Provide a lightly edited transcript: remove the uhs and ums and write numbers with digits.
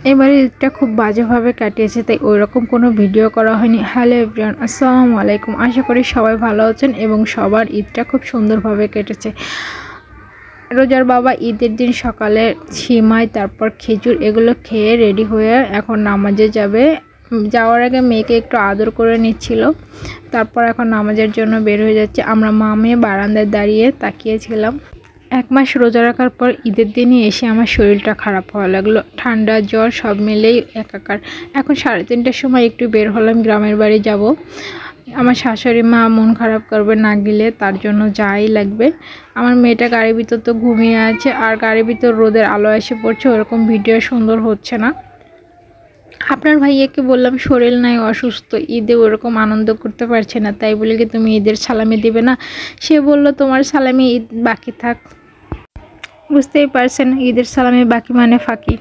এবারে ঈদটা খুব বাজেভাবে কাটিয়েছে, তাই ওইরকম কোনো ভিডিও করা হয়নি। হ্যালো এভরিওয়ান, আসসালামু আলাইকুম। আশা করি সবাই ভালো আছেন এবং সবার ঈদটা খুব সুন্দরভাবে কেটেছে। রোজার বাবা ঈদের দিন সকালে সিমাই তারপর খেজুর এগুলো খেয়ে রেডি হয়ে এখন নামাজে যাবে। যাওয়ার আগে মেয়েকে একটু আদর করে নিচ্ছিল, তারপর এখন নামাজের জন্য বের হয়ে যাচ্ছে। আমরা মা মেয়ে বারান্দায় দাঁড়িয়ে তাকিয়েছিলাম। 1 মাস রোজা রাখার পর ঈদের দিনই এসে আমার শরীরটা খারাপ হওয়া লাগলো, ঠান্ডা জ্বর সব মিলেই একাকার। এখন 3:30টার সময় একটু বের হলাম, গ্রামের বাড়ি যাব। আমার শাশুড়ি মা মন খারাপ করবে না গেলে, তার জন্য যাই লাগবে। আমার মেয়েটা গাড়ির ভিতর তো ঘুমিয়ে আছে, আর গাড়ির ভিতর রোদের আলো এসে পড়ছে, ওরকম ভিডিও সুন্দর হচ্ছে না। আপনার ভাইয়াকে বললাম শরীর নাই, অসুস্থ, ঈদে ওরকম আনন্দ করতে পারছে না, তাই বলে কি তুমি ঈদের সালামি দিবে না? সে বলল তোমার সালামি ঈদ বাকি থাক। বুঝতেই পারছেন ঈদের সালামি বাকি মানে ফাঁকি।